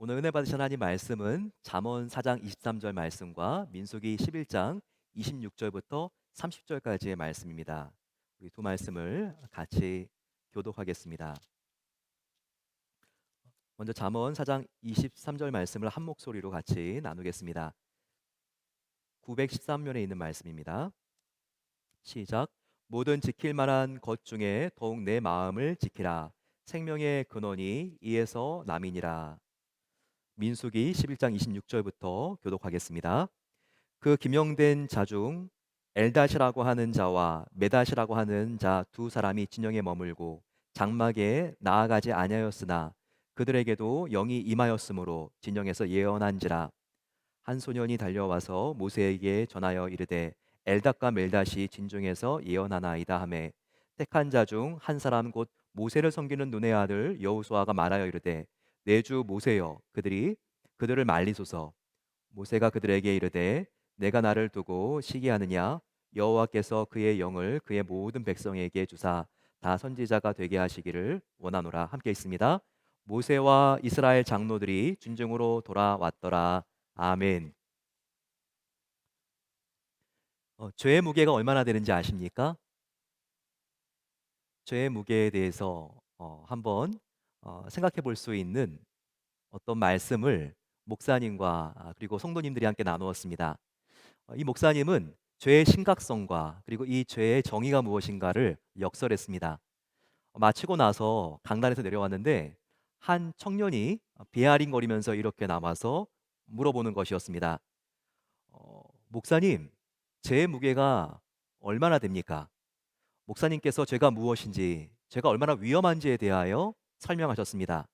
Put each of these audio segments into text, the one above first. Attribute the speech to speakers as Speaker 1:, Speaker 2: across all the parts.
Speaker 1: 오늘 은혜 받으신 하나님 말씀은 잠언 4장 23절 말씀과 민수기 11장 26절부터 30절까지의 말씀입니다. 우리 두 말씀을 같이 교독하겠습니다. 먼저 잠언 4장 23절 말씀을 한 목소리로 같이 나누겠습니다. 913면에 있는 말씀입니다. 시작. 모든 지킬 만한 것 중에 더욱 내 마음을 지키라. 생명의 근원이 이에서 남이니라. 민수기 11장 26절부터 교독하겠습니다. 그 기명된 자 중 엘닷이라고 하는 자와 메닷이라고 하는 자 두 사람이 진영에 머물고 장막에 나아가지 아니하였으나 그들에게도 영이 임하였으므로 진영에서 예언한지라. 한 소년이 달려와서 모세에게 전하여 이르되 엘닷과 멜닷이 진중에서 예언하나이다 하매 택한 자 중 한 사람 곧 모세를 섬기는 눈의 아들 여호수아가 말하여 이르되 내 주 모세여 그들이 그들을 말리소서. 모세가 그들에게 이르되 내가 나를 두고 시기하느냐 여호와께서 그의 영을 그의 모든 백성에게 주사 다 선지자가 되게 하시기를 원하노라. 함께 있습니다. 모세와 이스라엘 장로들이军중으로 돌아왔더라. 아멘. 죄의 무게가 얼마나 되는지 아십니까? 죄의 무게에 대해서 한번 생각해 볼 수 있는 어떤 말씀을 목사님과 그리고 성도님들이 함께 나누었습니다. 이 목사님은 죄의 심각성과 그리고 이 죄의 정의가 무엇인가를 역설했습니다. 마치고 나서 강단에서 내려왔는데 한 청년이 비아링거리면서 이렇게 남아서 물어보는 것이었습니다. 목사님, 죄의 무게가 얼마나 됩니까? 목사님께서 죄가 무엇인지, 죄가 얼마나 위험한지에 대하여 설명하셨습니다.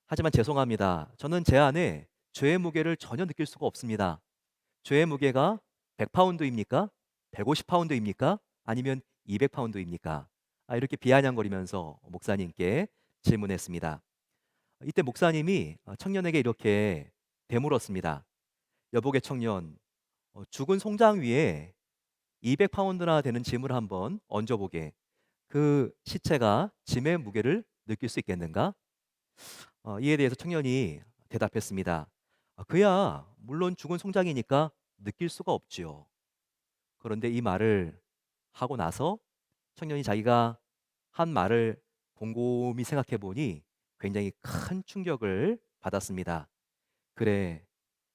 Speaker 1: 하지만 죄송합니다. 저는 제 안에 죄의 무게를 전혀 느낄 수가 없습니다. 죄의 무게가 100파운드입니까? 150파운드입니까? 아니면 200파운드입니까? 이렇게 비아냥거리면서 목사님께 질문했습니다. 이때 목사님이 청년에게 이렇게 되물었습니다. 여보게 청년, 죽은 송장 위에 200파운드나 되는 짐을 한번 얹어보게. 그 시체가 짐의 무게를 느낄 수 있겠는가? 이에 대해서 청년이 대답했습니다. 그야 물론 죽은 송장이니까 느낄 수가 없지요. 그런데 이 말을 하고 나서 청년이 자기가 한 말을 곰곰이 생각해 보니 굉장히 큰 충격을 받았습니다. 그래,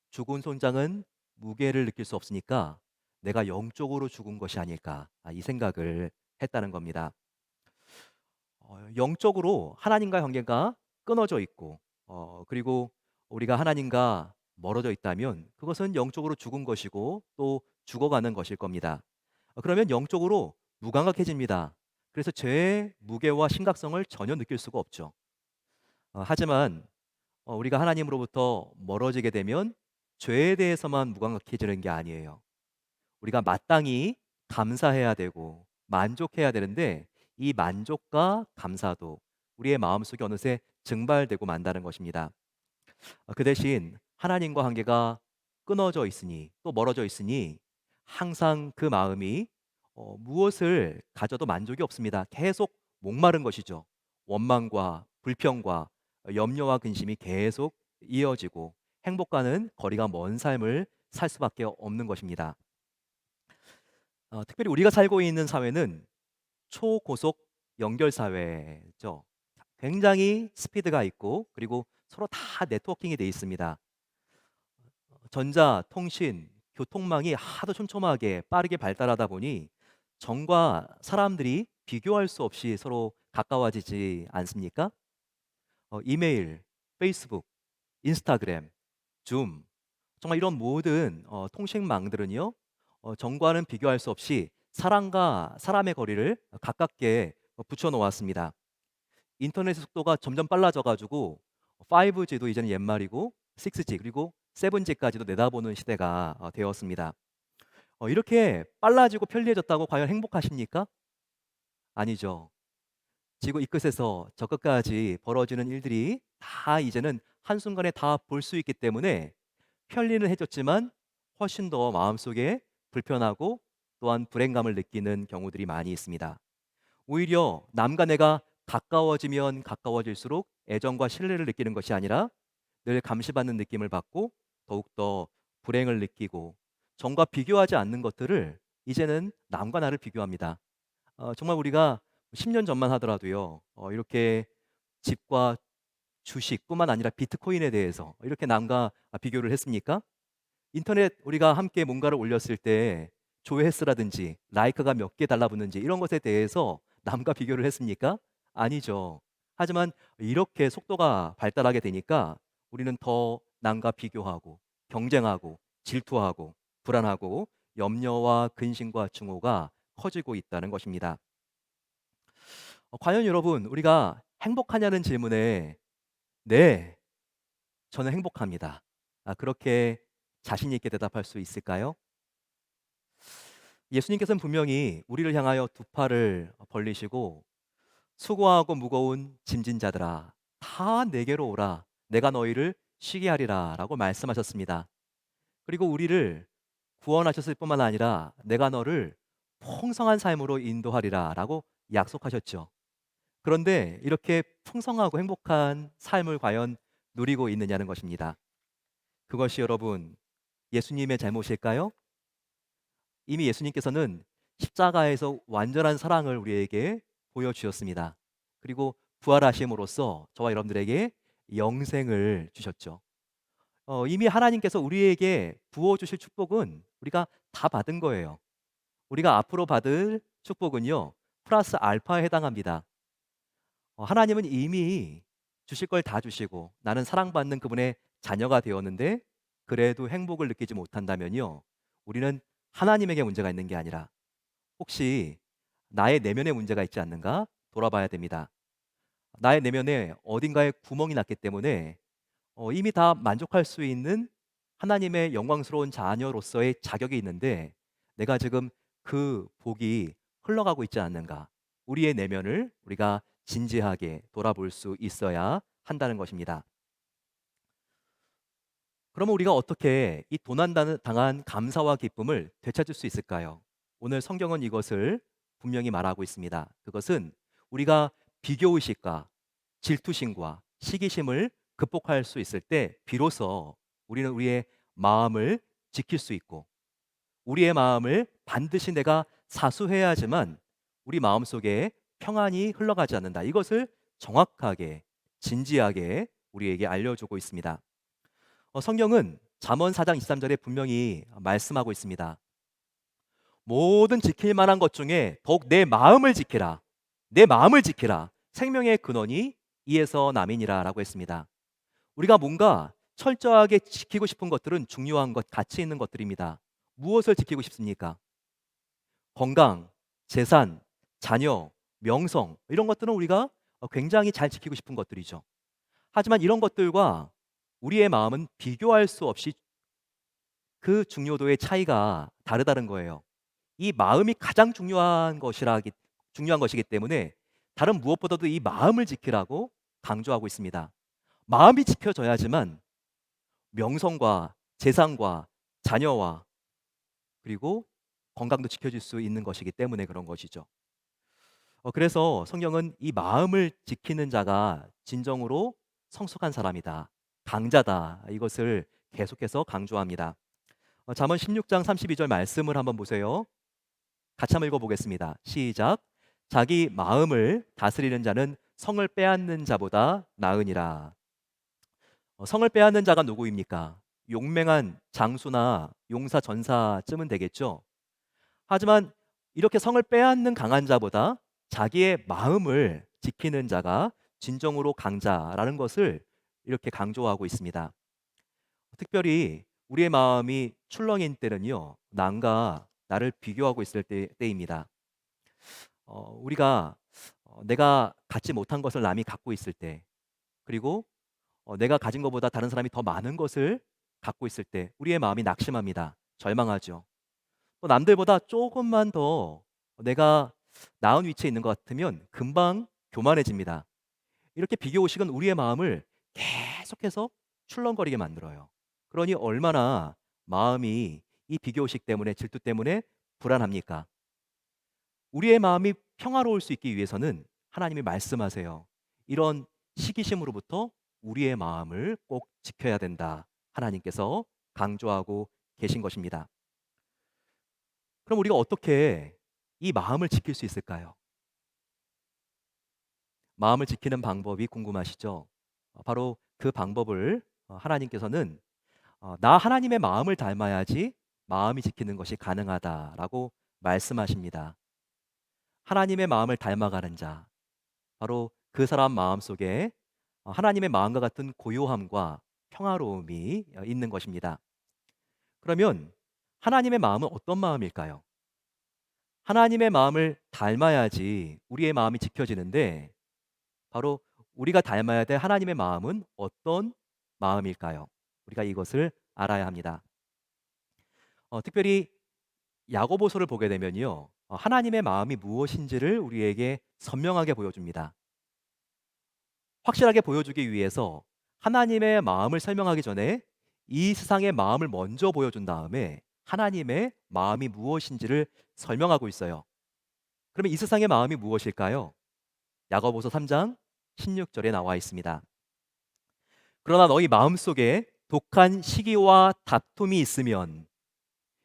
Speaker 1: 죽은 송장은 무게를 느낄 수 없으니까 내가 영적으로 죽은 것이 아닐까, 이 생각을 했다는 겁니다. 영적으로 하나님과의 관계가 끊어져 있고 그리고 우리가 하나님과 멀어져 있다면 그것은 영적으로 죽은 것이고 또 죽어가는 것일 겁니다. 그러면 영적으로 무감각해집니다. 그래서 죄의 무게와 심각성을 전혀 느낄 수가 없죠. 하지만 우리가 하나님으로부터 멀어지게 되면 죄에 대해서만 무감각해지는 게 아니에요. 우리가 마땅히 감사해야 되고 만족해야 되는데 이 만족과 감사도 우리의 마음속에 어느새 증발되고 만다는 것입니다. 그 대신 하나님과 관계가 끊어져 있으니 또 멀어져 있으니 항상 그 마음이 무엇을 가져도 만족이 없습니다. 계속 목마른 것이죠. 원망과 불평과 염려와 근심이 계속 이어지고 행복과는 거리가 먼 삶을 살 수밖에 없는 것입니다. 특별히 우리가 살고 있는 사회는 초고속 연결 사회죠. 굉장히 스피드가 있고 그리고 서로 다 네트워킹이 돼 있습니다. 전자, 통신, 교통망이 하도 촘촘하게 빠르게 발달하다 보니 정과 사람들이 비교할 수 없이 서로 가까워지지 않습니까? 이메일, 페이스북, 인스타그램, 줌 정말 이런 모든 통신망들은요 정과는 비교할 수 없이 사람과 사람의 거리를 가깝게 붙여 놓았습니다. 인터넷 속도가 점점 빨라져 가지고 5G도 이제는 옛말이고 6G 그리고 7G까지도 내다보는 시대가 되었습니다. 이렇게 빨라지고 편리해졌다고 과연 행복하십니까? 아니죠. 지구 이 끝에서 저 끝까지 벌어지는 일들이 다 이제는 한순간에 다 볼 수 있기 때문에 편리는 해줬지만 훨씬 더 마음속에 불편하고 또한 불행감을 느끼는 경우들이 많이 있습니다. 오히려 남과 내가 가까워지면 가까워질수록 애정과 신뢰를 느끼는 것이 아니라 늘 감시받는 느낌을 받고 더욱더 불행을 느끼고 전과 비교하지 않는 것들을 이제는 남과 나를 비교합니다. 정말 우리가 10년 전만 하더라도요. 이렇게 집과 주식뿐만 아니라 비트코인에 대해서 이렇게 남과 비교를 했습니까? 인터넷 우리가 함께 뭔가를 올렸을 때 조회수라든지 라이크가 몇 개 달라붙는지 이런 것에 대해서 남과 비교를 했습니까? 아니죠. 하지만 이렇게 속도가 발달하게 되니까 우리는 더 남과 비교하고 경쟁하고 질투하고 불안하고 염려와 근심과 증오가 커지고 있다는 것입니다. 과연 여러분 우리가 행복하냐는 질문에 네, 저는 행복합니다. 그렇게 자신 있게 대답할 수 있을까요? 예수님께서는 분명히 우리를 향하여 두 팔을 벌리시고 수고하고 무거운 짐진 자들아 다 내게로 오라 내가 너희를 쉬게 하리라라고 말씀하셨습니다. 그리고 우리를 구원하셨을 뿐만 아니라 내가 너를 풍성한 삶으로 인도하리라라고 약속하셨죠. 그런데 이렇게 풍성하고 행복한 삶을 과연 누리고 있느냐는 것입니다. 그것이 여러분 예수님의 잘못일까요? 이미 예수님께서는 십자가에서 완전한 사랑을 우리에게 보여주셨습니다. 그리고 부활하심으로써 저와 여러분들에게 영생을 주셨죠. 이미 하나님께서 우리에게 부어주실 축복은 우리가 다 받은 거예요. 우리가 앞으로 받을 축복은요, 플러스 알파에 해당합니다. 하나님은 이미 주실 걸 다 주시고 나는 사랑받는 그분의 자녀가 되었는데 그래도 행복을 느끼지 못한다면요, 우리는 하나님에게 문제가 있는 게 아니라 혹시 나의 내면에 문제가 있지 않는가 돌아봐야 됩니다. 나의 내면에 어딘가에 구멍이 났기 때문에 이미 다 만족할 수 있는 하나님의 영광스러운 자녀로서의 자격이 있는데 내가 지금 그 복이 흘러가고 있지 않는가. 우리의 내면을 우리가 진지하게 돌아볼 수 있어야 한다는 것입니다. 그러면 우리가 어떻게 이 도난당한 감사와 기쁨을 되찾을 수 있을까요? 오늘 성경은 이것을 분명히 말하고 있습니다. 그것은 우리가 비교의식과 질투심과 시기심을 극복할 수 있을 때 비로소 우리는 우리의 마음을 지킬 수 있고 우리의 마음을 반드시 내가 사수해야지만 우리 마음속에 평안이 흘러가지 않는다. 이것을 정확하게 진지하게 우리에게 알려주고 있습니다. 성경은 잠언 4장 23절에 분명히 말씀하고 있습니다. 모든 지킬 만한 것 중에 더욱 내 마음을 지키라. 내 마음을 지키라. 생명의 근원이 이에서 남이니라라고 했습니다. 우리가 뭔가 철저하게 지키고 싶은 것들은 중요한 것, 가치 있는 것들입니다. 무엇을 지키고 싶습니까? 건강, 재산, 자녀, 명성 이런 것들은 우리가 굉장히 잘 지키고 싶은 것들이죠. 하지만 이런 것들과 우리의 마음은 비교할 수 없이 그 중요도의 차이가 다르다는 거예요. 이 마음이 가장 중요한 것이기 때문에 다른 무엇보다도 이 마음을 지키라고 강조하고 있습니다. 마음이 지켜져야지만 명성과 재산과 자녀와 그리고 건강도 지켜질 수 있는 것이기 때문에 그런 것이죠. 그래서 성경은 이 마음을 지키는 자가 진정으로 성숙한 사람이다. 강자다. 이것을 계속해서 강조합니다. 잠언 16장 32절 말씀을 한번 보세요. 같이 한번 읽어보겠습니다. 시작. 자기 마음을 다스리는 자는 성을 빼앗는 자보다 나으니라. 성을 빼앗는 자가 누구입니까? 용맹한 장수나 용사 전사쯤은 되겠죠. 하지만 이렇게 성을 빼앗는 강한 자보다 자기의 마음을 지키는 자가 진정으로 강자라는 것을 이렇게 강조하고 있습니다. 특별히 우리의 마음이 출렁인 때는요, 남과 나를 비교하고 있을 때입니다. 우리가 내가 갖지 못한 것을 남이 갖고 있을 때, 그리고 내가 가진 것보다 다른 사람이 더 많은 것을 갖고 있을 때, 우리의 마음이 낙심합니다. 절망하죠. 또 남들보다 조금만 더 내가 나은 위치에 있는 것 같으면 금방 교만해집니다. 이렇게 비교의식은 우리의 마음을 계속해서 출렁거리게 만들어요. 그러니 얼마나 마음이 이 비교의식 때문에 질투 때문에 불안합니까? 우리의 마음이 평화로울 수 있기 위해서는 하나님이 말씀하세요. 이런 시기심으로부터 우리의 마음을 꼭 지켜야 된다. 하나님께서 강조하고 계신 것입니다. 그럼 우리가 어떻게 이 마음을 지킬 수 있을까요? 마음을 지키는 방법이 궁금하시죠? 바로 그 방법을 하나님께서는 나 하나님의 마음을 닮아야지 마음이 지키는 것이 가능하다라고 말씀하십니다. 하나님의 마음을 닮아가는 자, 바로 그 사람 마음속에 하나님의 마음과 같은 고요함과 평화로움이 있는 것입니다. 그러면 하나님의 마음은 어떤 마음일까요? 하나님의 마음을 닮아야지 우리의 마음이 지켜지는데 바로 우리가 닮아야 될 하나님의 마음은 어떤 마음일까요? 우리가 이것을 알아야 합니다. 특별히 야고보서를 보게 되면요. 하나님의 마음이 무엇인지를 우리에게 선명하게 보여줍니다. 확실하게 보여주기 위해서 하나님의 마음을 설명하기 전에 이 세상의 마음을 먼저 보여준 다음에 하나님의 마음이 무엇인지를 설명하고 있어요. 그러면 이 세상의 마음이 무엇일까요? 야고보서 3장 16절에 나와 있습니다. 그러나 너희 마음속에 독한 시기와 다툼이 있으면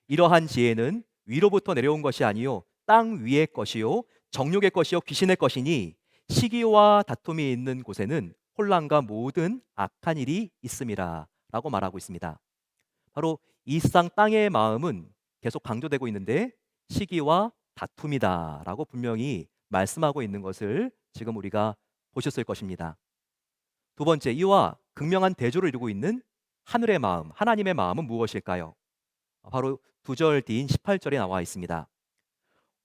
Speaker 1: 이러한 지혜는 위로부터 내려온 것이 아니요 땅 위의 것이요 정욕의 것이요 귀신의 것이니 시기와 다툼이 있는 곳에는 혼란과 모든 악한 일이 있음이라 라고 말하고 있습니다. 바로 이 세상 땅의 마음은 계속 강조되고 있는데 시기와 다툼이다 라고 분명히 말씀하고 있는 것을 지금 우리가 보셨을 것입니다. 두 번째, 이와 극명한 대조를 이루고 있는 하늘의 마음, 하나님의 마음은 무엇일까요? 바로 두 절 뒤인 18절에 나와 있습니다.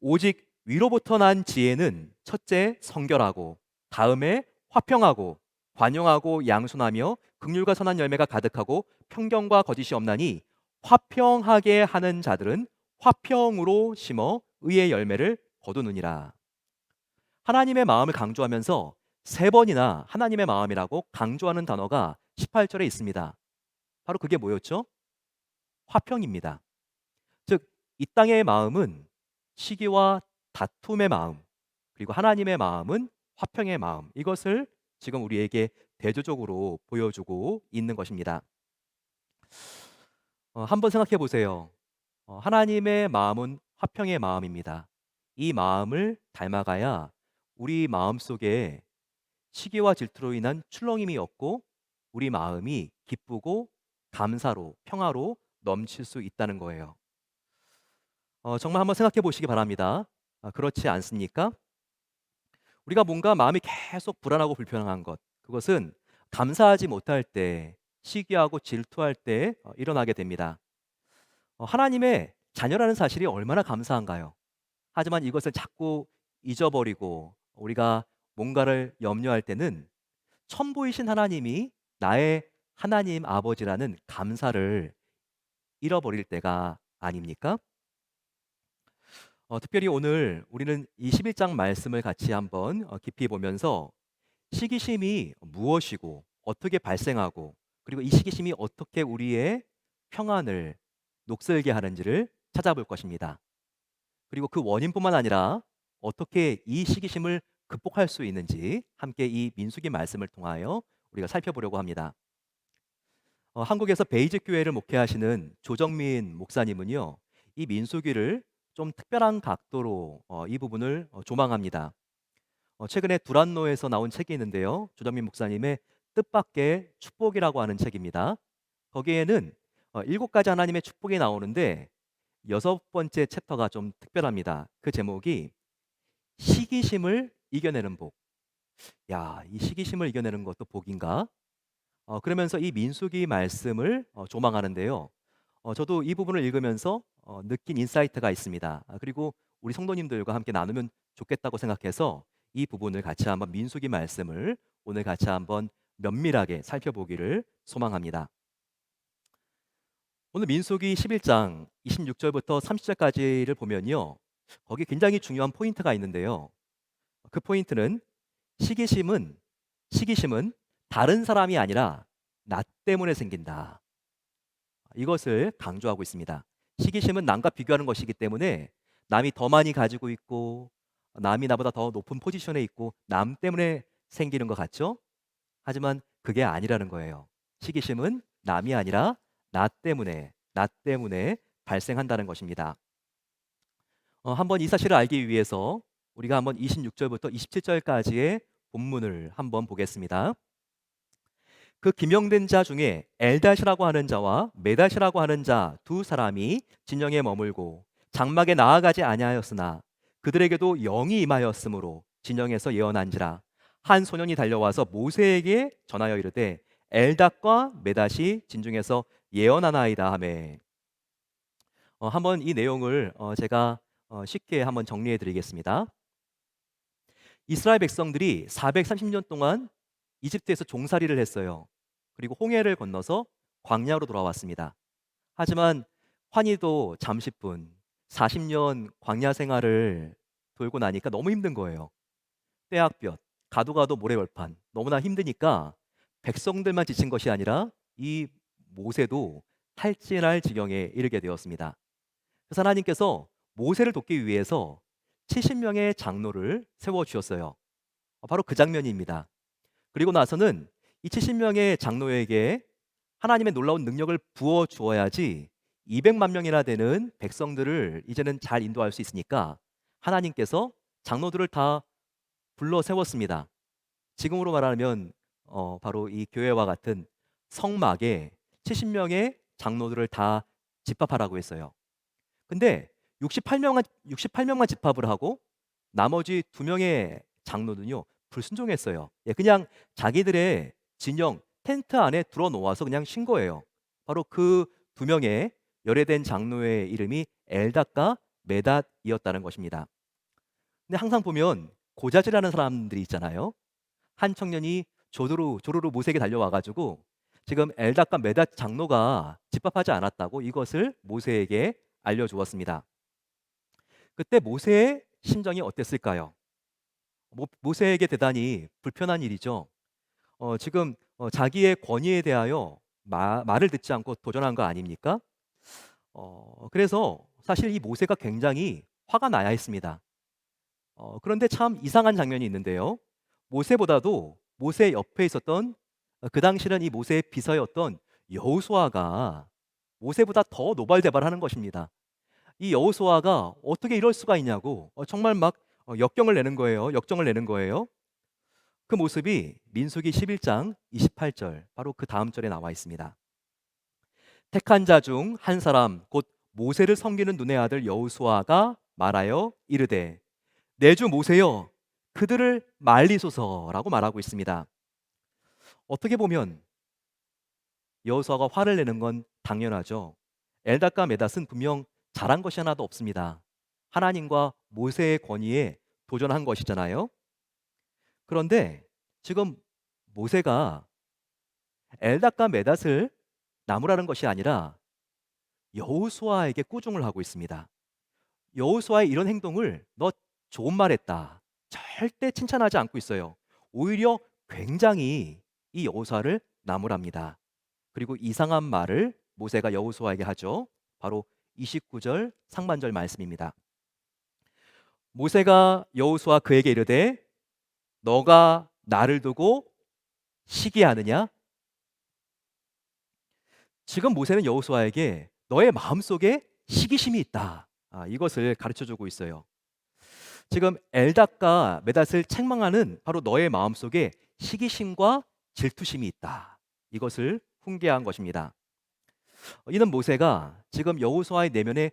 Speaker 1: 오직 위로부터 난 지혜는 첫째 성결하고 다음에 화평하고 관용하고 양순하며 긍휼과 선한 열매가 가득하고 편견과 거짓이 없나니 화평하게 하는 자들은 화평으로 심어 의의 열매를 거두느니라. 하나님의 마음을 강조하면서 세 번이나 하나님의 마음이라고 강조하는 단어가 18절에 있습니다. 바로 그게 뭐였죠? 화평입니다. 즉, 이 땅의 마음은 시기와 다툼의 마음, 그리고 하나님의 마음은 화평의 마음. 이것을 지금 우리에게 대조적으로 보여주고 있는 것입니다. 한번 생각해 보세요. 하나님의 마음은 화평의 마음입니다. 이 마음을 닮아가야 우리 마음 속에 시기와 질투로 인한 출렁임이 없고 우리 마음이 기쁘고 감사로 평화로 넘칠 수 있다는 거예요. 정말 한번 생각해 보시기 바랍니다. 그렇지 않습니까? 우리가 뭔가 마음이 계속 불안하고 불편한 것, 그것은 감사하지 못할 때, 시기하고 질투할 때 일어나게 됩니다. 하나님의 자녀라는 사실이 얼마나 감사한가요? 하지만 이것을 자꾸 잊어버리고 우리가 뭔가를 염려할 때는 천부이신 하나님이 나의 하나님 아버지라는 감사를 잃어버릴 때가 아닙니까? 특별히 오늘 우리는 이 11장 말씀을 같이 한번 깊이 보면서 시기심이 무엇이고 어떻게 발생하고 그리고 이 시기심이 어떻게 우리의 평안을 녹슬게 하는지를 찾아볼 것입니다. 그리고 그 원인뿐만 아니라 어떻게 이 시기심을 극복할 수 있는지 함께 이 민수기 말씀을 통하여 우리가 살펴보려고 합니다. 한국에서 베이직 교회를 목회하시는 조정민 목사님은요, 이 민수기를 좀 특별한 각도로 이 부분을 조망합니다. 최근에 두란노에서 나온 책이 있는데요, 조정민 목사님의 뜻밖의 축복이라고 하는 책입니다. 거기에는 7가지 하나님의 축복이 나오는데 6번째 챕터가 좀 특별합니다. 그 제목이 시기심을 이겨내는 복. 야, 이 시기심을 이겨내는 것도 복인가? 그러면서 이 민수기 말씀을 조망하는데요. 저도 이 부분을 읽으면서 느낀 인사이트가 있습니다. 그리고 우리 성도님들과 함께 나누면 좋겠다고 생각해서 이 부분을 같이 한번 민수기 말씀을 오늘 같이 한번 면밀하게 살펴보기를 소망합니다. 오늘 민수기 11장 26절부터 30절까지를 보면요. 거기 굉장히 중요한 포인트가 있는데요. 그 포인트는 시기심은 시기심은 다른 사람이 아니라 나 때문에 생긴다. 이것을 강조하고 있습니다. 시기심은 남과 비교하는 것이기 때문에 남이 더 많이 가지고 있고 남이 나보다 더 높은 포지션에 있고 남 때문에 생기는 것 같죠? 하지만 그게 아니라는 거예요. 시기심은 남이 아니라 나 때문에 발생한다는 것입니다. 한번 이 사실을 알기 위해서 우리가 한번 26절부터 27절까지의 본문을 한번 보겠습니다. 그 기명된 자 중에 엘닷이라고 하는 자와 메닷이라고 하는 자 두 사람이 진영에 머물고 장막에 나아가지 아니하였으나 그들에게도 영이 임하였으므로 진영에서 예언한지라. 한 소년이 달려와서 모세에게 전하여 이르되 엘닷과 메닷이 진중에서 예언하나이다 하매. 한번 이 내용을 제가 쉽게 한번 정리해 드리겠습니다. 이스라엘 백성들이 430년 동안 이집트에서 종살이를 했어요. 그리고 홍해를 건너서 광야로 돌아왔습니다. 하지만 환희도 잠시뿐 40년 광야 생활을 돌고 나니까 너무 힘든 거예요. 떼약볕, 가도 가도 모래벌판, 너무나 힘드니까 백성들만 지친 것이 아니라 이 모세도 탈진할 지경에 이르게 되었습니다. 그래서 하나님께서 모세를 돕기 위해서 70명의 장로를 세워 주셨어요. 바로 그 장면입니다. 그리고 나서는 이 70명의 장로에게 하나님의 놀라운 능력을 부어 주어야지 200만 명이나 되는 백성들을 이제는 잘 인도할 수 있으니까 하나님께서 장로들을 다 불러 세웠습니다. 지금으로 말하면 바로 이 교회와 같은 성막에 70명의 장로들을 다 집합하라고 했어요. 근데 68명만 집합을 하고 나머지 2명의 장로는요 불순종했어요. 예, 그냥 자기들의 진영 텐트 안에 들어 놓아서 그냥 쉰 거예요. 바로 그 2명의 열애된 장로의 이름이 엘닷과 메닷이었다는 것입니다. 근데 항상 보면 고자질하는 사람들이 있잖아요. 한 청년이 조르르 모세에게 달려와 가지고 지금 엘닷과 메닷 장로가 집합하지 않았다고 이것을 모세에게 알려주었습니다. 그때 모세의 심정이 어땠을까요? 모세에게 대단히 불편한 일이죠. 지금 자기의 권위에 대하여 말을 듣지 않고 도전한 거 아닙니까? 그래서 사실 이 모세가 굉장히 화가 나야 했습니다. 그런데 참 이상한 장면이 있는데요. 모세보다도 모세 옆에 있었던 그 당시는 이 모세의 비서였던 여호수아가 모세보다 더 노발대발하는 것입니다. 이 여호수아가 어떻게 이럴 수가 있냐고 정말 막 역경을 내는 거예요. 역정을 내는 거예요. 그 모습이 민수기 11장 28절 바로 그 다음 절에 나와 있습니다. 택한 자 중 한 사람 곧 모세를 섬기는 눈의 아들 여호수아가 말하여 이르되 내 주 모세여 그들을 말리소서라고 말하고 있습니다. 어떻게 보면 여호수아가 화를 내는 건 당연하죠. 엘닷과 메닷은 분명 잘한 것이 하나도 없습니다. 하나님과 모세의 권위에 도전한 것이잖아요. 그런데 지금 모세가 엘닷과 메닷을 나무라는 것이 아니라 여호수아에게 꾸중을 하고 있습니다. 여호수아의 이런 행동을 너 좋은 말 했다. 절대 칭찬하지 않고 있어요. 오히려 굉장히 이 여호수아를 나무랍니다. 그리고 이상한 말을 모세가 여호수아에게 하죠. 바로 29절 상반절 말씀입니다. 모세가 여호수아 그에게 이르되 너가 나를 두고 시기하느냐? 지금 모세는 여호수아에게 너의 마음속에 시기심이 있다. 이것을 가르쳐 주고 있어요. 지금 엘닷과 메닷을 책망하는 바로 너의 마음속에 시기심과 질투심이 있다. 이것을 훈계한 것입니다. 이는 모세가 지금 여호수아의 내면에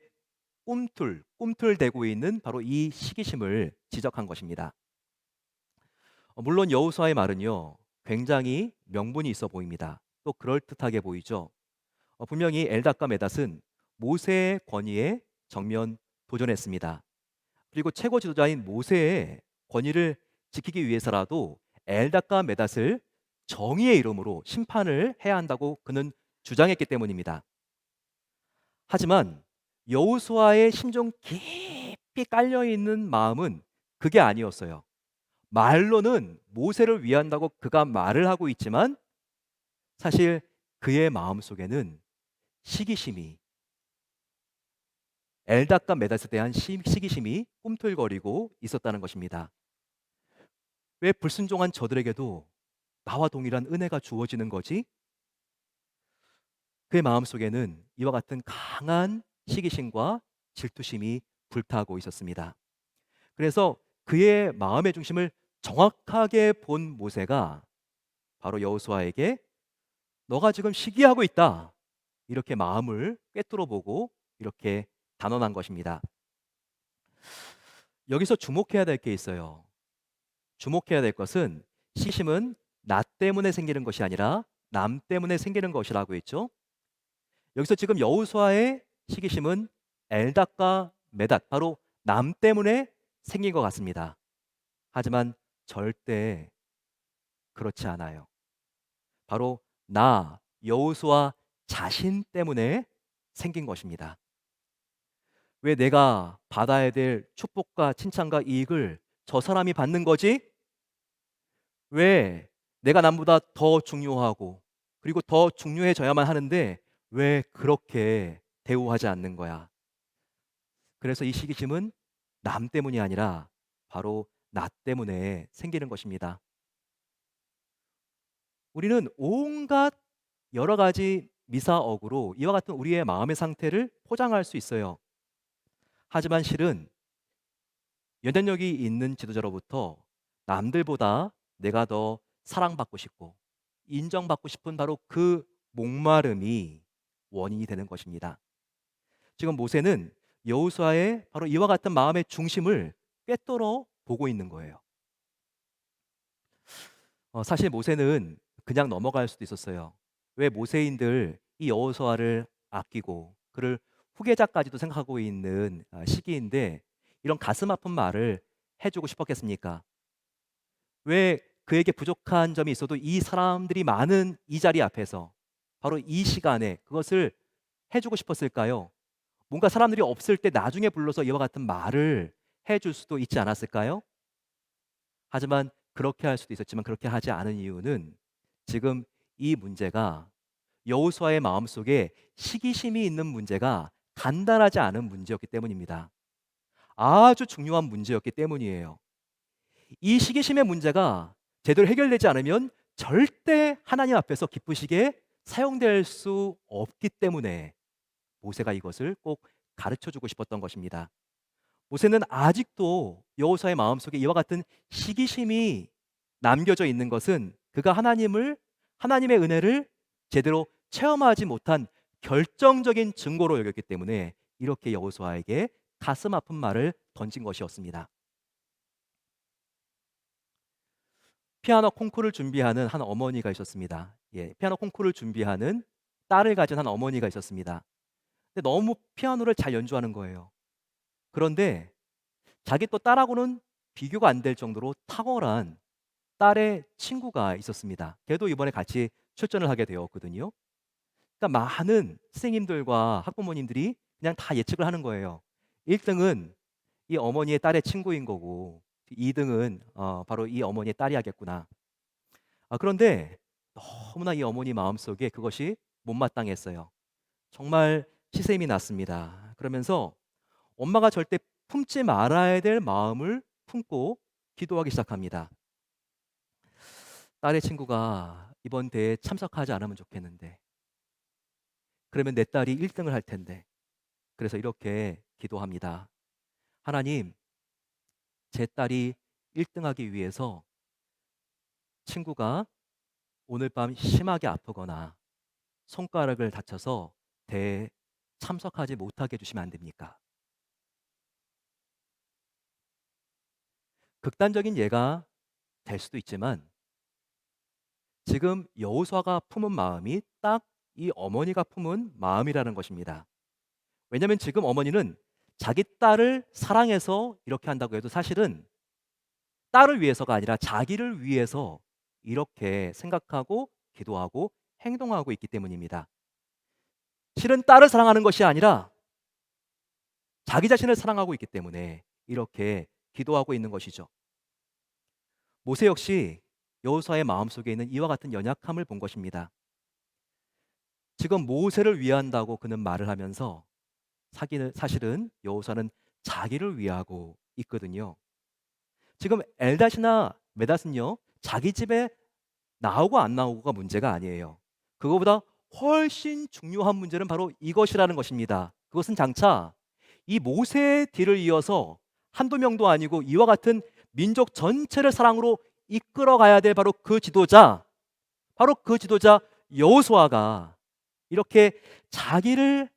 Speaker 1: 꿈틀대고 있는 바로 이 시기심을 지적한 것입니다. 물론 여호수아의 말은요 굉장히 명분이 있어 보입니다. 또 그럴듯하게 보이죠. 분명히 엘닷과 메닷은 모세의 권위에 정면 도전했습니다. 그리고 최고 지도자인 모세의 권위를 지키기 위해서라도 엘닷과 메닷을 정의의 이름으로 심판을 해야 한다고 그는 주장했기 때문입니다. 하지만 여호수아의 심정 깊이 깔려 있는 마음은 그게 아니었어요. 말로는 모세를 위한다고 그가 말을 하고 있지만 사실 그의 마음 속에는 시기심이 엘닷과 메닷에 대한 시기심이 꿈틀거리고 있었다는 것입니다. 왜 불순종한 저들에게도 나와 동일한 은혜가 주어지는 거지? 그의 마음속에는 이와 같은 강한 시기심과 질투심이 불타고 있었습니다. 그래서 그의 마음의 중심을 정확하게 본 모세가 바로 여호수아에게 "너가 지금 시기하고 있다." 이렇게 마음을 꿰뚫어 보고 이렇게 단언한 것입니다. 여기서 주목해야 될 게 있어요. 주목해야 될 것은 시기심은 나 때문에 생기는 것이 아니라 남 때문에 생기는 것이라고 했죠. 여기서 지금 여호수아의 시기심은 엘닷과 메닷, 바로 남 때문에 생긴 것 같습니다. 하지만 절대 그렇지 않아요. 바로 나 여호수아 자신 때문에 생긴 것입니다. 왜 내가 받아야 될 축복과 칭찬과 이익을 저 사람이 받는 거지? 왜 내가 남보다 더 중요하고 그리고 더 중요해져야만 하는데 왜 그렇게 대우하지 않는 거야? 그래서 이 시기심은 남 때문이 아니라 바로 나 때문에 생기는 것입니다. 우리는 온갖 여러 가지 미사억으로 이와 같은 우리의 마음의 상태를 포장할 수 있어요. 하지만 실은 연단력이 있는 지도자로부터 남들보다 내가 더 사랑받고 싶고 인정받고 싶은 바로 그 목마름이 원인이 되는 것입니다. 지금 모세는 여호수아의 바로 이와 같은 마음의 중심을 꿰뚫어 보고 있는 거예요. 사실 모세는 그냥 넘어갈 수도 있었어요. 왜 모세인들 이 여호수아를 아끼고 그를 후계자까지도 생각하고 있는 시기인데 이런 가슴 아픈 말을 해주고 싶었겠습니까? 왜 그에게 부족한 점이 있어도 이 사람들이 많은 이 자리 앞에서 바로 이 시간에 그것을 해주고 싶었을까요? 뭔가 사람들이 없을 때 나중에 불러서 이와 같은 말을 해줄 수도 있지 않았을까요? 하지만 그렇게 할 수도 있었지만 그렇게 하지 않은 이유는 지금 이 문제가 여호수아의 마음속에 시기심이 있는 문제가 간단하지 않은 문제였기 때문입니다. 아주 중요한 문제였기 때문이에요. 이 시기심의 문제가 제대로 해결되지 않으면 절대 하나님 앞에서 기쁘시게 사용될 수 없기 때문에 모세가 이것을 꼭 가르쳐 주고 싶었던 것입니다. 모세는 아직도 여호수아의 마음속에 이와 같은 시기심이 남겨져 있는 것은 그가 하나님의 은혜를 제대로 체험하지 못한 결정적인 증거로 여겼기 때문에 이렇게 여호수아에게 가슴 아픈 말을 던진 것이었습니다. 피아노 콩쿠르를 준비하는 한 어머니가 있었습니다. 예, 피아노 콩쿠르를 준비하는 딸을 가진 한 어머니가 있었습니다. 근데 너무 피아노를 잘 연주하는 거예요. 그런데 자기 또 딸하고는 비교가 안 될 정도로 탁월한 딸의 친구가 있었습니다. 걔도 이번에 같이 출전을 하게 되었거든요. 그러니까 많은 선생님들과 학부모님들이 그냥 다 예측을 하는 거예요. 1등은 이 어머니의 딸의 친구인 거고 2등은 바로 이 어머니의 딸이 하겠구나. 그런데 너무나 이 어머니 마음속에 그것이 못마땅했어요. 정말 시샘이 났습니다. 그러면서 엄마가 절대 품지 말아야 될 마음을 품고 기도하기 시작합니다. 딸의 친구가 이번 대회에 참석하지 않으면 좋겠는데, 그러면 내 딸이 1등을 할 텐데. 그래서 이렇게 기도합니다. 하나님, 제 딸이 1등하기 위해서 친구가 오늘 밤 심하게 아프거나 손가락을 다쳐서 대회에 참석하지 못하게 해주시면 안 됩니까? 극단적인 예가 될 수도 있지만 지금 여호수아가 품은 마음이 딱 이 어머니가 품은 마음이라는 것입니다. 왜냐하면 지금 어머니는 자기 딸을 사랑해서 이렇게 한다고 해도 사실은 딸을 위해서가 아니라 자기를 위해서 이렇게 생각하고 기도하고 행동하고 있기 때문입니다. 실은 딸을 사랑하는 것이 아니라 자기 자신을 사랑하고 있기 때문에 이렇게 기도하고 있는 것이죠. 모세 역시 여호수아의 마음속에 있는 이와 같은 연약함을 본 것입니다. 지금 모세를 위한다고 그는 말을 하면서 사실은 여호수아는 자기를 위하고 있거든요. 지금 엘닷이나 메닷은요, 자기 집에 나오고 안 나오고가 문제가 아니에요. 그거보다 훨씬 중요한 문제는 바로 이것이라는 것입니다. 그것은 장차 이 모세의 뒤를 이어서 한두 명도 아니고 이와 같은 민족 전체를 사랑으로 이끌어 가야 될 바로 그 지도자 여호수아가 이렇게 자기를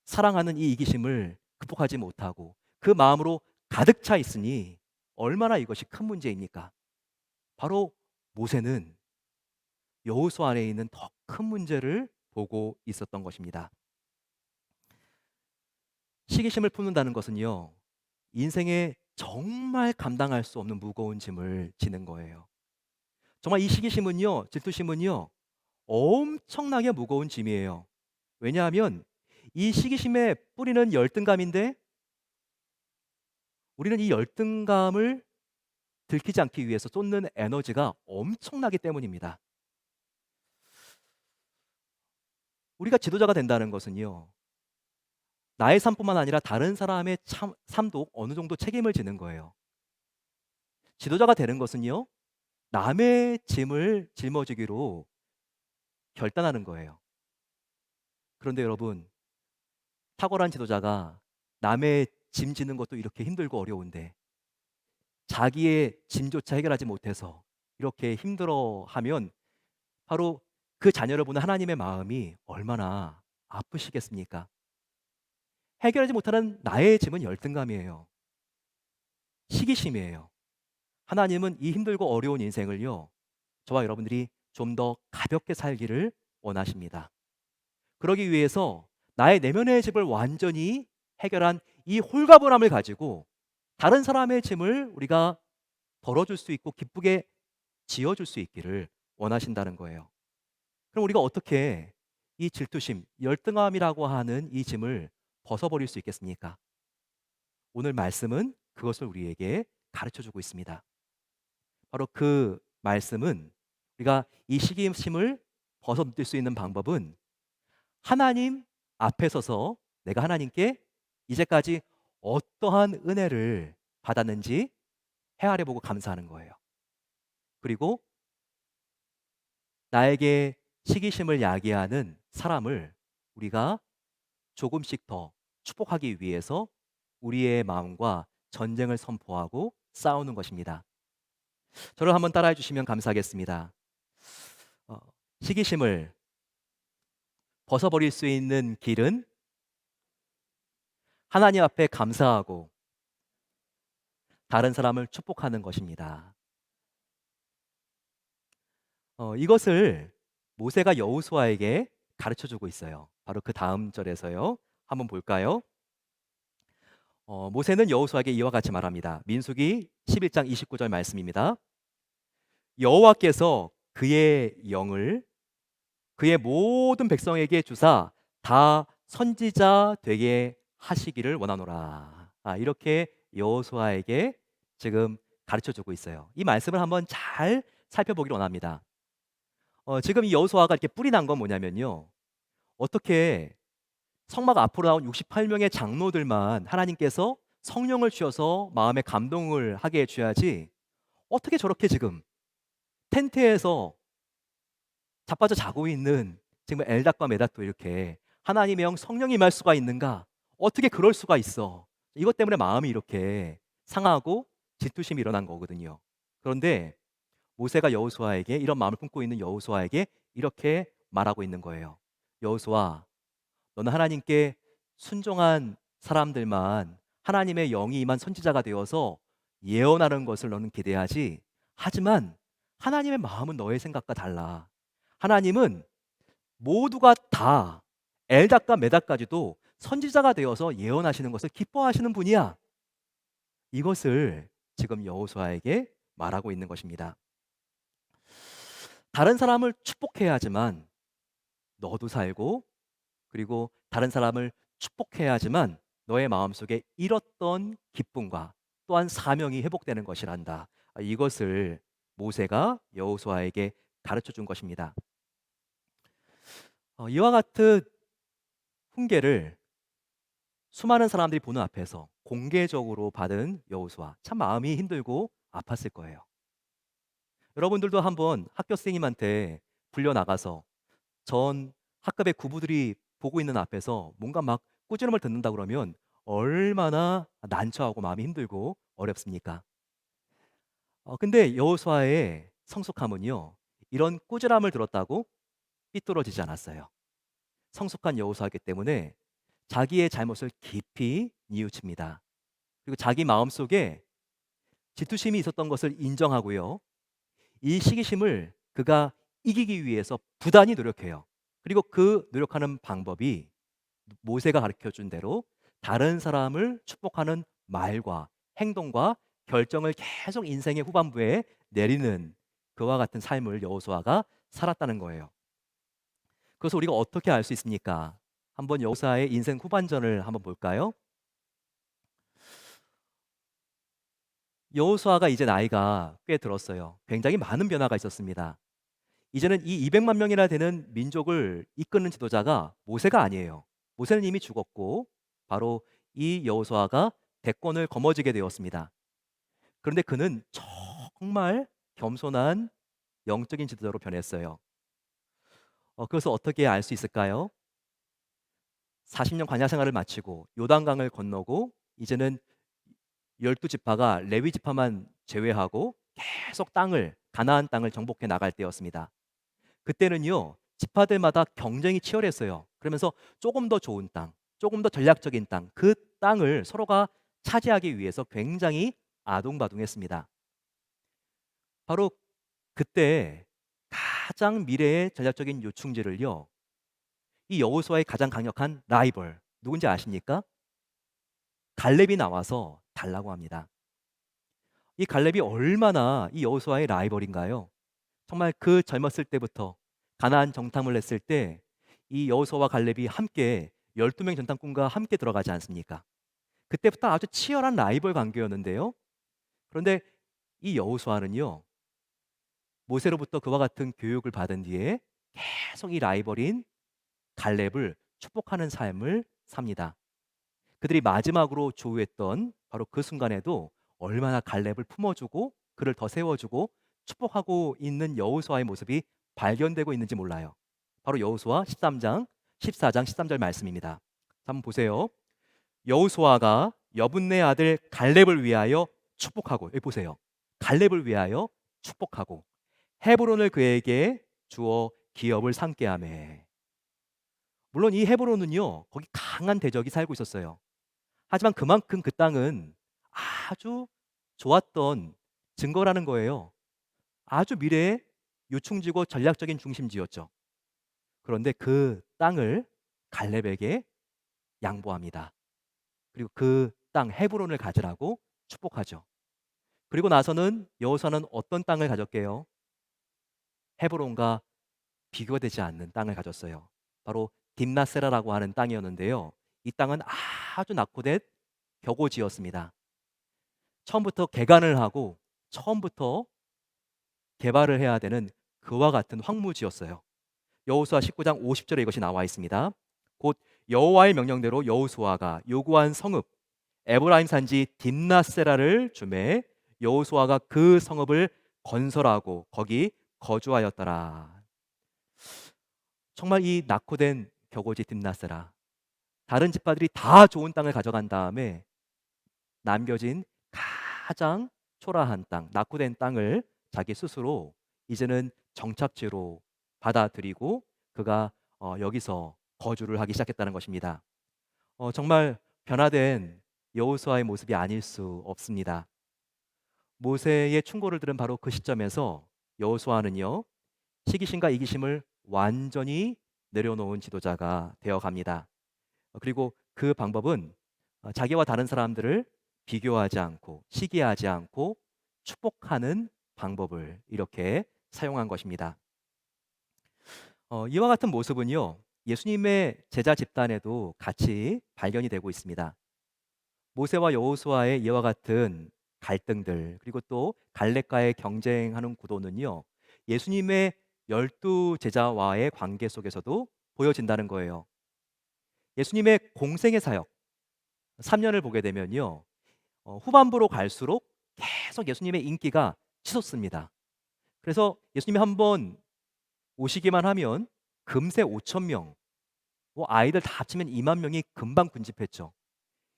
Speaker 1: 사랑하는 이 이기심을 극복하지 못하고 그 마음으로 가득 차 있으니 얼마나 이것이 큰 문제입니까? 바로 모세는 여호수아 안에 있는 더 큰 문제를 보고 있었던 것입니다. 시기심을 품는다는 것은요, 인생에 정말 감당할 수 없는 무거운 짐을 지는 거예요. 정말 이 시기심은요, 질투심은요, 엄청나게 무거운 짐이에요. 왜냐하면 이 시기심의 뿌리는 열등감인데 우리는 이 열등감을 들키지 않기 위해서 쏟는 에너지가 엄청나기 때문입니다. 우리가 지도자가 된다는 것은요, 나의 삶뿐만 아니라 다른 사람의 삶도 어느 정도 책임을 지는 거예요. 지도자가 되는 것은요, 남의 짐을 짊어지기로 결단하는 거예요. 그런데 여러분, 탁월한 지도자가 남의 짐 지는 것도 이렇게 힘들고 어려운데 자기의 짐조차 해결하지 못해서 이렇게 힘들어하면 바로 그 자녀를 보는 하나님의 마음이 얼마나 아프시겠습니까? 해결하지 못하는 나의 짐은 열등감이에요. 시기심이에요. 하나님은 이 힘들고 어려운 인생을요, 저와 여러분들이 좀 더 가볍게 살기를 원하십니다. 그러기 위해서 나의 내면의 짐을 완전히 해결한 이 홀가분함을 가지고 다른 사람의 짐을 우리가 덜어줄 수 있고 기쁘게 지어줄 수 있기를 원하신다는 거예요. 그럼 우리가 어떻게 이 질투심, 열등함이라고 하는 이 짐을 벗어버릴 수 있겠습니까? 오늘 말씀은 그것을 우리에게 가르쳐 주고 있습니다. 바로 그 말씀은 우리가 이 시기심을 벗어넘을 수 있는 방법은 하나님 앞에 서서 내가 하나님께 이제까지 어떠한 은혜를 받았는지 헤아려 보고 감사하는 거예요. 그리고 나에게 시기심을 야기하는 사람을 우리가 조금씩 더 축복하기 위해서 우리의 마음과 전쟁을 선포하고 싸우는 것입니다. 저를 한번 따라해 주시면 감사하겠습니다. 어, 시기심을 벗어버릴 수 있는 길은 하나님 앞에 감사하고 다른 사람을 축복하는 것입니다. 이것을 모세가 여호수아에게 가르쳐 주고 있어요. 바로 그 다음 절에서요. 한번 볼까요? 모세는 여호수아에게 이와 같이 말합니다. 민수기 11장 29절 말씀입니다. 여호와께서 그의 영을 그의 모든 백성에게 주사 다 선지자 되게 하시기를 원하노라. 이렇게 여호수아에게 지금 가르쳐 주고 있어요. 이 말씀을 한번 잘 살펴보기를 원합니다. 지금 이 여호수아가 이렇게 뿔이 난 건 뭐냐면요. 어떻게 성막 앞으로 나온 68명의 장로들만 하나님께서 성령을 주셔서 마음에 감동을 하게 해 줘야지 어떻게 저렇게 지금 텐트에서 자빠져 자고 있는 지금 엘닥과 메닥도 이렇게 하나님의 영 성령이 임할 수가 있는가? 어떻게 그럴 수가 있어? 이것 때문에 마음이 이렇게 상하고 질투심이 일어난 거거든요. 그런데 모세가 여호수아에게 이런 마음을 품고 있는 여호수아에게 이렇게 말하고 있는 거예요. 여호수아, 너는 하나님께 순종한 사람들만 하나님의 영이 임한 선지자가 되어서 예언하는 것을 너는 기대하지. 하지만 하나님의 마음은 너의 생각과 달라. 하나님은 모두가 다 엘닥과 메닥까지도 선지자가 되어서 예언하시는 것을 기뻐하시는 분이야. 이것을 지금 여호수아에게 말하고 있는 것입니다. 다른 사람을 축복해야 하지만 너도 살고 그리고 다른 사람을 축복해야 하지만 너의 마음속에 잃었던 기쁨과 또한 사명이 회복되는 것이란다. 이것을 모세가 여호수아에게 가르쳐 준 것입니다. 이와 같은 훈계를 수많은 사람들이 보는 앞에서 공개적으로 받은 여호수아 참 마음이 힘들고 아팠을 거예요. 여러분들도 한번 학교 선생님한테 불려 나가서 전 학급의 구부들이 보고 있는 앞에서 뭔가 막 꾸지람을 듣는다 그러면 얼마나 난처하고 마음이 힘들고 어렵습니까? 근데 여호수아의 성숙함은요. 이런 꾸지람을 들었다고 삐뚤어지지 않았어요. 성숙한 여호수아이기 때문에 자기의 잘못을 깊이 뉘우칩니다. 그리고 자기 마음속에 질투심이 있었던 것을 인정하고요. 이 시기심을 그가 이기기 위해서 부단히 노력해요. 그리고 그 노력하는 방법이 모세가 가르쳐 준 대로 다른 사람을 축복하는 말과 행동과 결정을 계속 인생의 후반부에 내리는 그와 같은 삶을 여호수아가 살았다는 거예요. 그래서 우리가 어떻게 알 수 있습니까? 한번 여호수아의 인생 후반전을 한번 볼까요? 여호수아가 이제 나이가 꽤 들었어요. 굉장히 많은 변화가 있었습니다. 이제는 이 200만 명이나 되는 민족을 이끄는 지도자가 모세가 아니에요. 모세는 이미 죽었고 바로 이 여호수아가 대권을 거머쥐게 되었습니다. 그런데 그는 정말 겸손한 영적인 지도자로 변했어요. 그래서 어떻게 알 수 있을까요? 40년 광야 생활을 마치고 요단강을 건너고 이제는 12지파가 레위 지파만 제외하고 계속 가나안 땅을 정복해 나갈 때였습니다. 그때는요. 지파들마다 경쟁이 치열했어요. 그러면서 조금 더 좋은 땅, 조금 더 전략적인 땅, 그 땅을 서로가 차지하기 위해서 굉장히 아둥바둥했습니다. 바로 그때 가장 미래의 전략적인 요충지를요. 이 여호수아의 가장 강력한 라이벌 누군지 아십니까? 갈렙이 나와서 달라고 합니다. 이 갈렙이 얼마나 이 여호수아의 라이벌인가요? 정말 그 젊었을 때부터 가나안 정탐을 했을 때 이 여호수아와 갈렙이 함께 12명 전탐꾼과 함께 들어가지 않습니까? 그때부터 아주 치열한 라이벌 관계였는데요. 그런데 이 여호수아는요. 모세로부터 그와 같은 교육을 받은 뒤에 계속 이 라이벌인 갈렙을 축복하는 삶을 삽니다. 그들이 마지막으로 조우했던 바로 그 순간에도 얼마나 갈렙을 품어주고 그를 더 세워주고 축복하고 있는 여호수아의 모습이 발견되고 있는지 몰라요. 바로 여호수아 13장, 14장 13절 말씀입니다. 한번 보세요. 여호수아가 여분네 아들 갈렙을 위하여 축복하고 여기 보세요. 갈렙을 위하여 축복하고 헤브론을 그에게 주어 기업을 삼게 하매. 물론 이 헤브론은요. 거기 강한 대적이 살고 있었어요. 하지만 그만큼 그 땅은 아주 좋았던 증거라는 거예요. 아주 미래의 요충지고 전략적인 중심지였죠. 그런데 그 땅을 갈렙에게 양보합니다. 그리고 그 땅 헤브론을 가지라고 축복하죠. 그리고 나서는 여호수아는 어떤 땅을 가졌게요? 헤브론과 비교가 되지 않는 땅을 가졌어요. 바로 딥나세라라고 하는 땅이었는데요. 이 땅은 아주 낙후된 벼고지였습니다. 처음부터 개간을 하고 처음부터 개발을 해야 되는 그와 같은 황무지였어요. 여호수아 19장 50절에 이것이 나와 있습니다. 곧 여호와의 명령대로 여호수아가 요구한 성읍 에브라임 산지 딥나세라를 주매 여호수아가 그 성읍을 건설하고 거기 거주하였더라. 정말 이 낙후된 벼고지 딥나세라 다른 지파들이 다 좋은 땅을 가져간 다음에 남겨진 가장 초라한 땅, 낙후된 땅을 자기 스스로 이제는 정착지로 받아들이고 그가 여기서 거주를 하기 시작했다는 것입니다. 정말 변화된 여호수아의 모습이 아닐 수 없습니다. 모세의 충고를 들은 바로 그 시점에서 여호수아는요 시기심과 이기심을 완전히 내려놓은 지도자가 되어 갑니다. 그리고 그 방법은 자기와 다른 사람들을 비교하지 않고 시기하지 않고 축복하는 방법을 이렇게 사용한 것입니다. 이와 같은 모습은요 예수님의 제자 집단에도 같이 발견이 되고 있습니다. 모세와 여호수아의 이와 같은 갈등들 그리고 또 갈렙과의 경쟁하는 구도는요 예수님의 12제자와의 관계 속에서도 보여진다는 거예요. 예수님의 공생의 사역 3년을 보게 되면요 후반부로 갈수록 계속 예수님의 인기가 치솟습니다. 그래서 예수님이 한번 오시기만 하면 금세 5천 명, 뭐 아이들 다 합치면 2만 명이 금방 군집했죠.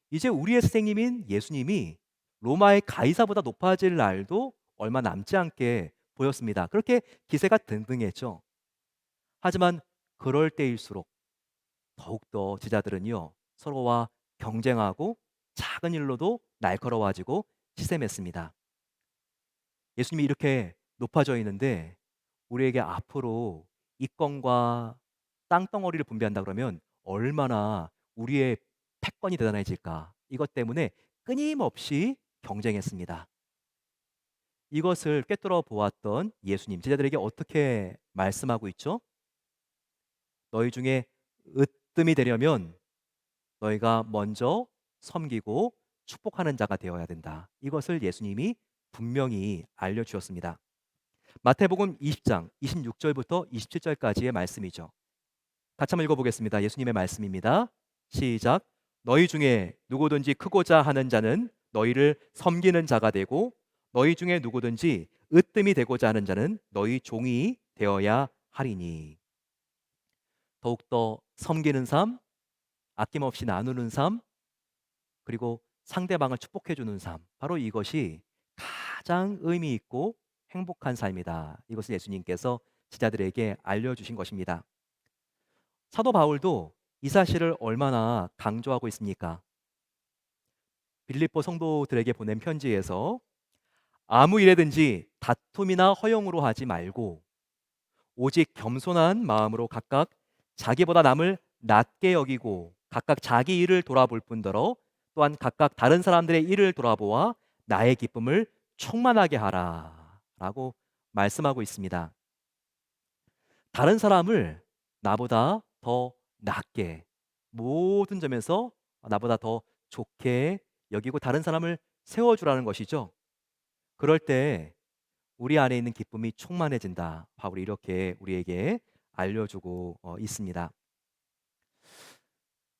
Speaker 1: 이제 우리의 스승님인 예수님이 로마의 가이사보다 높아질 날도 얼마 남지 않게 보였습니다. 그렇게 기세가 등등했죠. 하지만 그럴 때일수록 더욱더 제자들은요, 서로와 경쟁하고 작은 일로도 날카로워지고 치샘했습니다. 예수님이 이렇게 높아져 있는데 우리에게 앞으로 이권과 땅덩어리를 분배한다 그러면 얼마나 우리의 패권이 대단해질까? 이것 때문에 끊임없이 경쟁했습니다. 이것을 꿰뚫어 보았던 예수님, 제자들에게 어떻게 말씀하고 있죠? 너희 중에 으뜸이 되려면 너희가 먼저 섬기고 축복하는 자가 되어야 된다. 이것을 예수님이 분명히 알려주었습니다. 마태복음 20장 26절부터 27절까지의 말씀이죠. 같이 한번 읽어보겠습니다. 예수님의 말씀입니다. 시작. 너희 중에 누구든지 크고자 하는 자는 너희를 섬기는 자가 되고 너희 중에 누구든지 으뜸이 되고자 하는 자는 너희 종이 되어야 하리니. 더욱더 섬기는 삶, 아낌없이 나누는 삶, 그리고 상대방을 축복해 주는 삶. 바로 이것이 가장 의미 있고 행복한 삶이다. 이것을 예수님께서 제자들에게 알려주신 것입니다. 사도 바울도 이 사실을 얼마나 강조하고 있습니까? 빌립보 성도들에게 보낸 편지에서 아무 일에든지 다툼이나 허용으로 하지 말고 오직 겸손한 마음으로 각각 자기보다 남을 낮게 여기고 각각 자기 일을 돌아볼 뿐더러 또한 각각 다른 사람들의 일을 돌아보아 나의 기쁨을 충만하게 하라 라고 말씀하고 있습니다. 다른 사람을 나보다 더 낮게 모든 점에서 나보다 더 좋게 여기고 다른 사람을 세워주라는 것이죠. 그럴 때 우리 안에 있는 기쁨이 충만해진다. 바울이 이렇게 우리에게 알려주고 있습니다.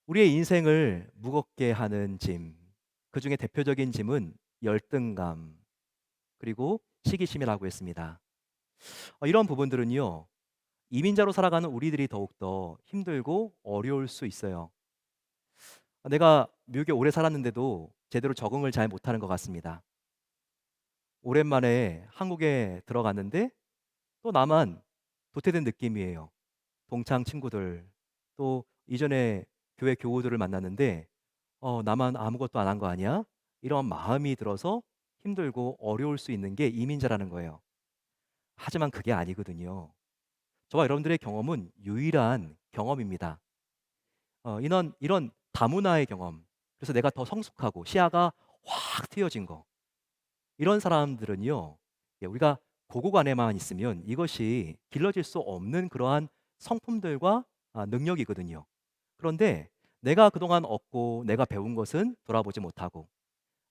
Speaker 1: 우리의 인생을 무겁게 하는 짐, 그 중에 대표적인 짐은 열등감, 그리고 시기심이라고 했습니다. 이런 부분들은요, 이민자로 살아가는 우리들이 더욱더 힘들고 어려울 수 있어요. 내가 미국에 오래 살았는데도 제대로 적응을 잘 못하는 것 같습니다. 오랜만에 한국에 들어갔는데 또 나만 도태된 느낌이에요. 동창 친구들, 또 이전에 교회 교우들을 만났는데 나만 아무것도 안 한 거 아니야? 이런 마음이 들어서 힘들고 어려울 수 있는 게 이민자라는 거예요. 하지만 그게 아니거든요. 저와 여러분들의 경험은 유일한 경험입니다. 이런 다문화의 경험, 그래서 내가 더 성숙하고 시야가 확 트여진 거, 이런 사람들은요, 우리가 고국 안에만 있으면 이것이 길러질 수 없는 그러한 성품들과 능력이거든요. 그런데 내가 그동안 얻고 내가 배운 것은 돌아보지 못하고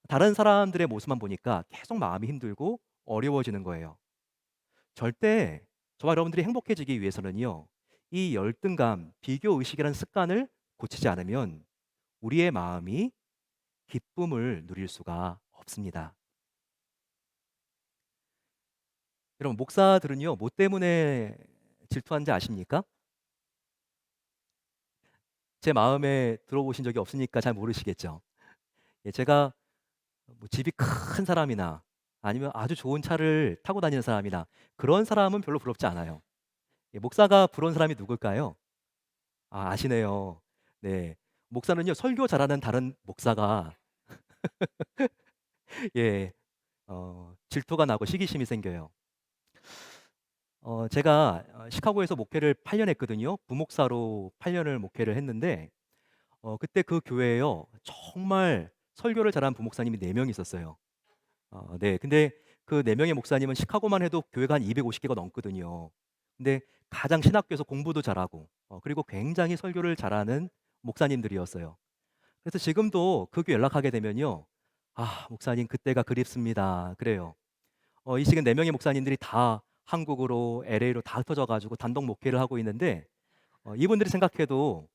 Speaker 1: 다른 사람들의 모습만 보니까 계속 마음이 힘들고 어려워지는 거예요. 절대 저와 여러분들이 행복해지기 위해서는요, 이 열등감, 비교 의식이라는 습관을 고치지 않으면 우리의 마음이 기쁨을 누릴 수가 없습니다. 여러분, 목사들은요, 뭐 때문에 질투하는지 아십니까? 제 마음에 들어보신 적이 없으니까 잘 모르시겠죠. 제가 뭐 집이 큰 사람이나 아니면 아주 좋은 차를 타고 다니는 사람이나 그런 사람은 별로 부럽지 않아요. 목사가 부러운 사람이 누굴까요? 아시네요. 네. 목사는요, 설교 잘하는 다른 목사가 예, 질투가 나고 시기심이 생겨요. 제가 시카고에서 목회를 8년 했거든요. 부목사로 8 년을 목회를 했는데 그때 그 교회에요, 정말 설교를 잘하는 부목사님이 4 명 있었어요. 네. 근데 그 4 명의 목사님은 시카고만 해도 교회가 한 250 개가 넘거든요. 근데 가장 신학교에서 공부도 잘하고 그리고 굉장히 설교를 잘하는 목사님들이었어요. 그래서 지금도 그 교회 연락하게 되면요, "아 목사님 그때가 그립습니다." 그래요. 이 시간 4 명의 목사님들이 다 한국으로 LA로 다 흩어져 가지고 단독 목회를 하고 있는데 이분들이 생각해도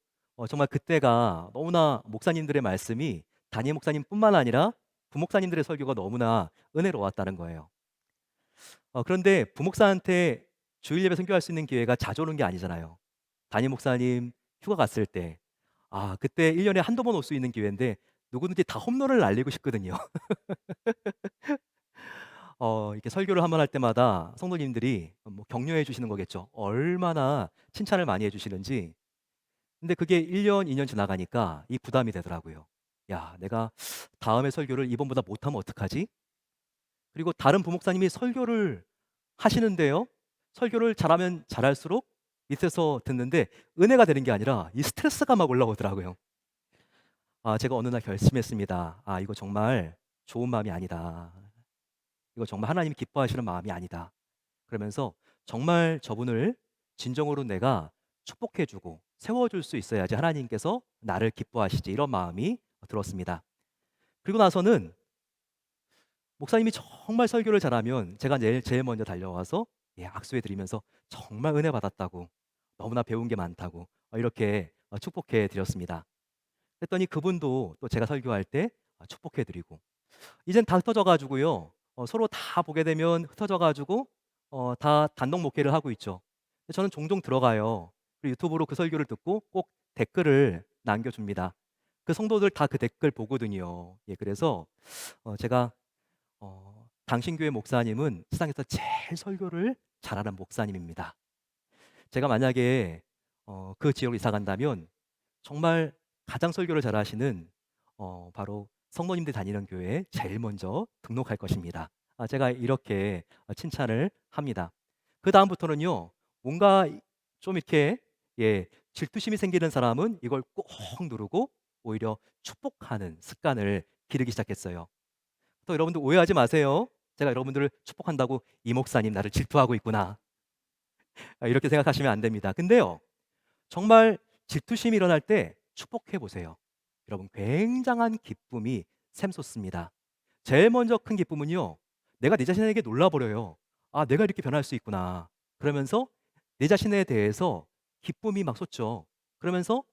Speaker 1: 정말 그때가 너무나 목사님들의 말씀이 담임 목사님뿐만 아니라 부목사님들의 설교가 너무나 은혜로웠다는 거예요. 그런데 부목사한테 주일 예배 선교할 수 있는 기회가 자주 오는 게 아니잖아요. 담임 목사님 휴가 갔을 때 그때 1 년에 한두 번 올 수 있는 기회인데 누구든지 다 홈런을 날리고 싶거든요. 이렇게 설교를 한 번 할 때마다 성도님들이 뭐 격려해 주시는 거겠죠. 얼마나 칭찬을 많이 해 주시는지. 근데 그게 1 년, 2년 지나가니까 이 부담이 되더라고요. '야 내가 다음에 설교를 이번보다 못하면 어떡하지?' 그리고 다른 부목사님이 설교를 하시는데요. 설교를 잘하면 잘할수록 밑에서 듣는데 은혜가 되는 게 아니라 이 스트레스가 막 올라오더라고요. 제가 어느 날 결심했습니다. '아 이거 정말 좋은 마음이 아니다. 이거 정말 하나님이 기뻐하시는 마음이 아니다.' 그러면서 정말 저분을 진정으로 내가 축복해 주고 세워 줄 수 있어야지 하나님께서 나를 기뻐하시지 이런 마음이 들었습니다. 그리고 나서는 목사님이 정말 설교를 잘하면 제가 제일 먼저 달려와서 악수해 드리면서 정말 은혜 받았다고 너무나 배운 게 많다고 이렇게 축복해 드렸습니다. 그랬더니 그분도 또 제가 설교할 때 축복해 드리고 이젠 다 흩어져 가지고요. 서로 다 보게 되면 흩어져 가지고 다 단독 목회를 하고 있죠. 근데 저는 종종 들어가요. 그리고 유튜브로 그 설교를 듣고 꼭 댓글을 남겨 줍니다. 그 성도들 다 그 댓글 보거든요. 그래서 제가 당신 교회 목사님은 세상에서 제일 설교를 잘하는 목사님입니다. 제가 만약에 그 지역으로 이사 간다면 정말 가장 설교를 잘하시는 바로 성도님들이 다니는 교회에 제일 먼저 등록할 것입니다. 제가 이렇게 칭찬을 합니다. 그다음부터는요. 뭔가 좀 이렇게 질투심이 생기는 사람은 이걸 꼭 누르고 오히려 축복하는 습관을 기르기 시작했어요. 또 여러분들 오해하지 마세요. 제가 여러분들을 축복한다고 '이 목사님 나를 질투하고 있구나.' 이렇게 생각하시면 안 됩니다. 근데요. 정말 질투심이 일어날 때 축복해 보세요. 여러분 굉장한 기쁨이 샘솟습니다. 제일 먼저 큰 기쁨은요. 내가 내 자신에게 놀라 버려요. '아 내가 이렇게 변할 수 있구나.' 그러면서 내 자신에 대해서 기쁨이 막 솟죠. 그러면서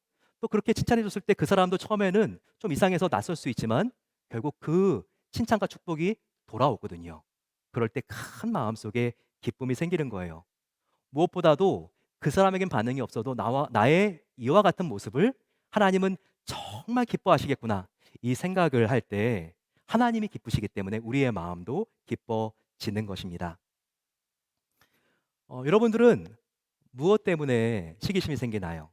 Speaker 1: 또 그렇게 칭찬해 줬을 때 그 사람도 처음에는 좀 이상해서 낯설 수 있지만 결국 그 칭찬과 축복이 돌아오거든요. 그럴 때 큰 마음속에 기쁨이 생기는 거예요. 무엇보다도 그 사람에겐 반응이 없어도 나와 나의 이와 같은 모습을 '하나님은 정말 기뻐하시겠구나.' 이 생각을 할 때 하나님이 기쁘시기 때문에 우리의 마음도 기뻐지는 것입니다. 여러분들은 무엇 때문에 시기심이 생기나요?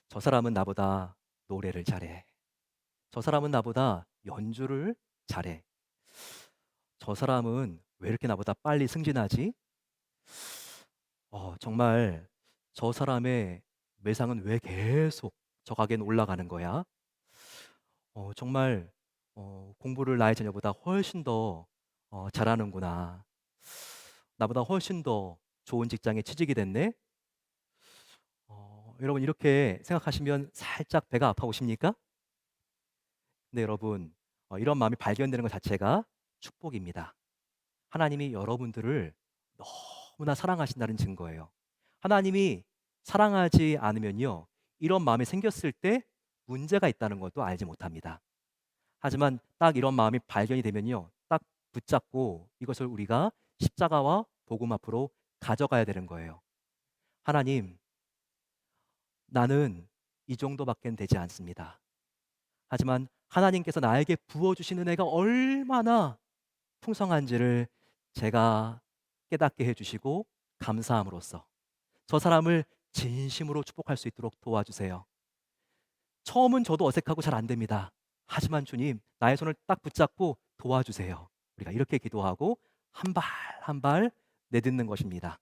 Speaker 1: '저 사람은 나보다 노래를 잘해. 저 사람은 나보다 연주를 잘해. 저 사람은 왜 이렇게 나보다 빨리 승진하지? 정말 저 사람의 매상은 왜 계속 저 가게는 올라가는 거야? 정말 공부를 나의 자녀보다 훨씬 더 잘하는구나. 나보다 훨씬 더 좋은 직장에 취직이 됐네. 여러분 이렇게 생각하시면 살짝 배가 아파오십니까? 근데 여러분 이런 마음이 발견되는 것 자체가 축복입니다. 하나님이 여러분들을 너무나 사랑하신다는 증거예요. 하나님이 사랑하지 않으면요. 이런 마음이 생겼을 때 문제가 있다는 것도 알지 못합니다. 하지만 딱 이런 마음이 발견이 되면요. 딱 붙잡고 이것을 우리가 십자가와 복음 앞으로 가져가야 되는 거예요. 하나님, 나는 이 정도밖엔 되지 않습니다. 하지만 하나님께서 나에게 부어주신 은혜가 얼마나 풍성한지를 제가 깨닫게 해주시고 감사함으로써 저 사람을 진심으로 축복할 수 있도록 도와주세요. 처음은 저도 어색하고 잘 안 됩니다. 하지만 주님, 나의 손을 딱 붙잡고 도와주세요. 우리가 이렇게 기도하고 한 발 한 발 내딛는 것입니다.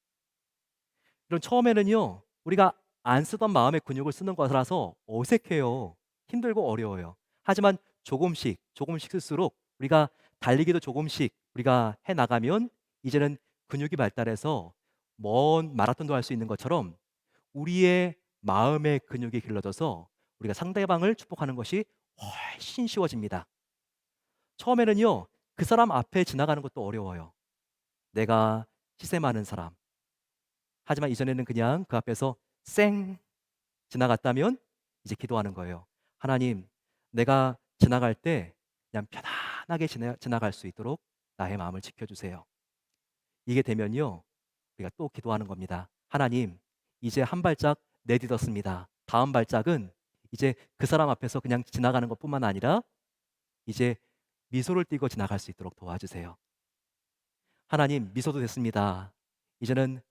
Speaker 1: 이런 처음에는요, 우리가 안 쓰던 마음의 근육을 쓰는 거라서 어색해요. 힘들고 어려워요. 하지만 조금씩, 조금씩 쓸수록 우리가 달리기도 조금씩 우리가 해 나가면 이제는 근육이 발달해서 먼 마라톤도 할 수 있는 것처럼 우리의 마음의 근육이 길러져서 우리가 상대방을 축복하는 것이 훨씬 쉬워집니다. 처음에는요, 그 사람 앞에 지나가는 것도 어려워요. 내가 시세 많은 사람. 하지만 이전에는 그냥 그 앞에서 쌩 지나갔다면 이제 기도하는 거예요. 하나님, 내가 지나갈 때 그냥 편안하게 지나갈 수 있도록 나의 마음을 지켜주세요. 이게 되면요, 우리가 또 기도하는 겁니다. 하나님, 이제 한 발짝 내딛었습니다. 다음 발짝은 이제 그 사람 앞에서 그냥 지나가는 것뿐만 아니라 이제 미소를 띠고 지나갈 수 있도록 도와주세요. 하나님, 미소도 됐습니다. 이제는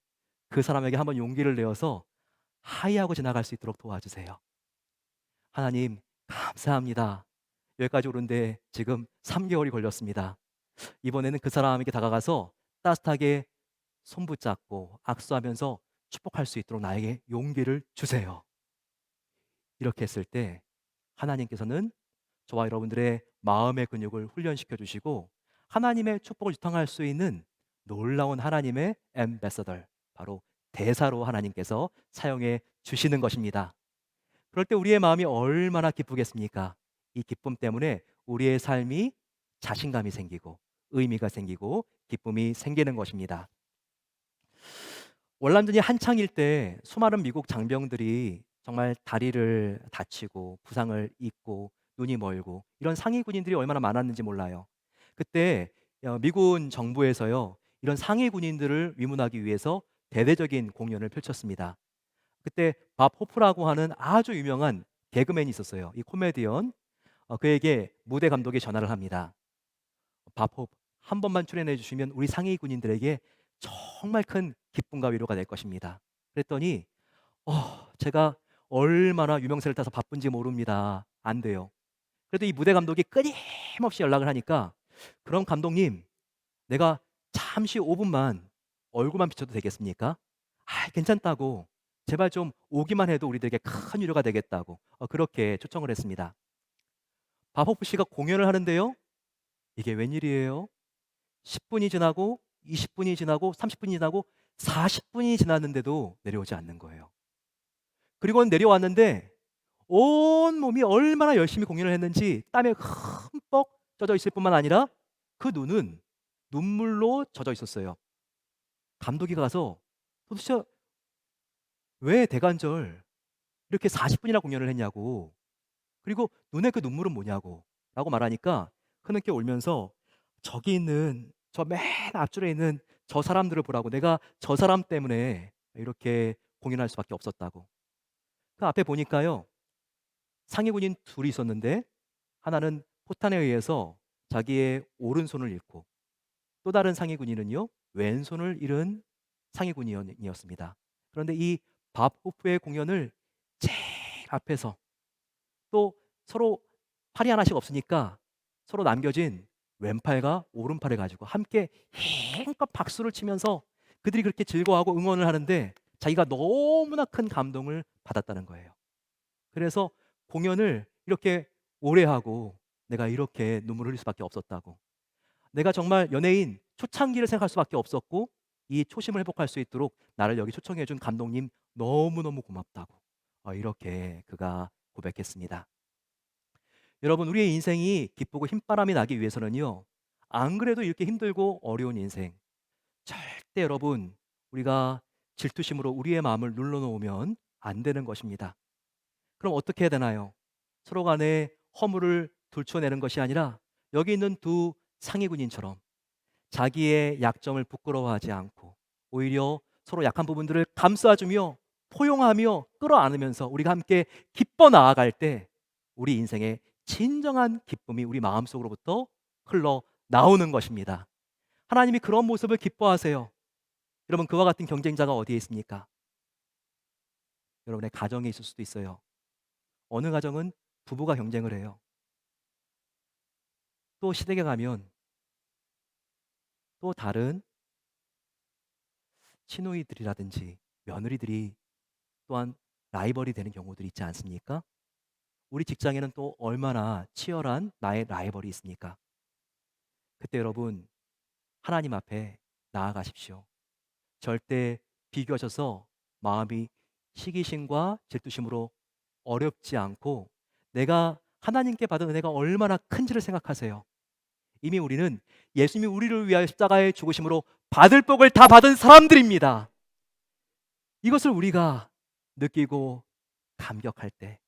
Speaker 1: 그 사람에게 한번 용기를 내어서 하이하고 지나갈 수 있도록 도와주세요. 하나님, 감사합니다. 여기까지 오는데 지금 3개월이 걸렸습니다. 이번에는 그 사람에게 다가가서 따뜻하게 손 붙잡고 악수하면서 축복할 수 있도록 나에게 용기를 주세요. 이렇게 했을 때 하나님께서는 저와 여러분들의 마음의 근육을 훈련시켜 주시고 하나님의 축복을 유통할 수 있는 놀라운 하나님의 앰베서더, 바로 대사로 하나님께서 사용해 주시는 것입니다. 그럴 때 우리의 마음이 얼마나 기쁘겠습니까? 이 기쁨 때문에 우리의 삶이 자신감이 생기고 의미가 생기고 기쁨이 생기는 것입니다. 월남전이 한창일 때 수많은 미국 장병들이 정말 다리를 다치고 부상을 입고 눈이 멀고 이런 상위 군인들이 얼마나 많았는지 몰라요. 그때 미군 정부에서요, 이런 상위 군인들을 위문하기 위해서 대대적인 공연을 펼쳤습니다. 그때 밥 호프라고 하는 아주 유명한 개그맨이 있었어요. 이 코미디언. 그에게 무대 감독이 전화를 합니다. 밥 호프, 한 번만 출연해 주시면 우리 상위 군인들에게 정말 큰 기쁨과 위로가 될 것입니다. 그랬더니 제가 얼마나 유명세를 타서 바쁜지 모릅니다. 안 돼요. 그래도 이 무대 감독이 끊임없이 연락을 하니까, 그럼 감독님, 내가 잠시 5분만 얼굴만 비춰도 되겠습니까? 괜찮다고. 제발 좀 오기만 해도 우리들에게 큰 위로가 되겠다고. 그렇게 초청을 했습니다. 바포프 씨가 공연을 하는데요. 이게 웬일이에요? 10분이 지나고 20분이 지나고 30분이 지나고 40분이 지났는데도 내려오지 않는 거예요. 그리고는 내려왔는데 온 몸이 얼마나 열심히 공연을 했는지 땀에 흠뻑 젖어 있을 뿐만 아니라 그 눈은 눈물로 젖어 있었어요. 감독이 가서 도대체 왜 대관절 이렇게 40분이나 공연을 했냐고, 그리고 눈에 그 눈물은 뭐냐고 라고 말하니까 흐느껴 울면서 저기 있는 저 맨 앞줄에 있는 저 사람들을 보라고, 내가 저 사람 때문에 이렇게 공연할 수밖에 없었다고. 그 앞에 보니까요, 상위 군인 둘이 있었는데 하나는 포탄에 의해서 자기의 오른손을 잃고 또 다른 상위 군인은요, 왼손을 잃은 상위 군인이었습니다. 그런데 이 밥 호프의 공연을 제일 앞에서, 또 서로 팔이 하나씩 없으니까 서로 남겨진 왼팔과 오른팔을 가지고 함께 힘껏 박수를 치면서 그들이 그렇게 즐거워하고 응원을 하는데 자기가 너무나 큰 감동을 받았다는 거예요. 그래서 공연을 이렇게 오래 하고 내가 이렇게 눈물을 흘릴 수밖에 없었다고. 내가 정말 연예인 초창기를 생각할 수밖에 없었고 이 초심을 회복할 수 있도록 나를 여기 초청해 준 감독님 너무너무 고맙다고. 이렇게 그가 고백했습니다. 여러분, 우리의 인생이 기쁘고 힘바람이 나기 위해서는요, 안 그래도 이렇게 힘들고 어려운 인생, 절대 여러분, 우리가 질투심으로 우리의 마음을 눌러놓으면 안 되는 것입니다. 그럼 어떻게 해야 되나요? 서로 간에 허물을 들춰내는 것이 아니라 여기 있는 두 상위 군인처럼 자기의 약점을 부끄러워하지 않고 오히려 서로 약한 부분들을 감싸주며 포용하며 끌어안으면서 우리가 함께 기뻐 나아갈 때 우리 인생의 진정한 기쁨이 우리 마음속으로부터 흘러 나오는 것입니다. 하나님이 그런 모습을 기뻐하세요. 여러분, 그와 같은 경쟁자가 어디에 있습니까? 여러분의 가정에 있을 수도 있어요. 어느 가정은 부부가 경쟁을 해요. 또 시댁에 가면 또 다른 시누이들이라든지 며느리들이 또한 라이벌이 되는 경우들이 있지 않습니까? 우리 직장에는 또 얼마나 치열한 나의 라이벌이 있습니까? 그때 여러분, 하나님 앞에 나아가십시오. 절대 비교하셔서 마음이 시기심과 질투심으로 어렵지 않고 내가 하나님께 받은 은혜가 얼마나 큰지를 생각하세요. 이미 우리는 예수님이 우리를 위하여 십자가에 죽으심으로 받을 복을 다 받은 사람들입니다. 이것을 우리가 느끼고 감격할 때,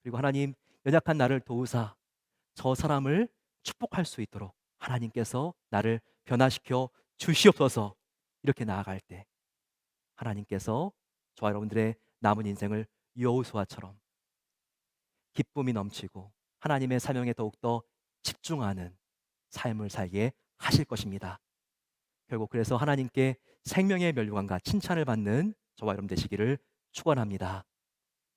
Speaker 1: 그리고 하나님, 연약한 나를 도우사 저 사람을 축복할 수 있도록 하나님께서 나를 변화시켜 주시옵소서. 이렇게 나아갈 때 하나님께서 저와 여러분들의 남은 인생을 여호수아처럼 기쁨이 넘치고 하나님의 사명에 더욱더 집중하는 삶을 살게 하실 것입니다. 결국 그래서 하나님께 생명의 면류관과 칭찬을 받는 저와 여러분 되시기를 축원합니다.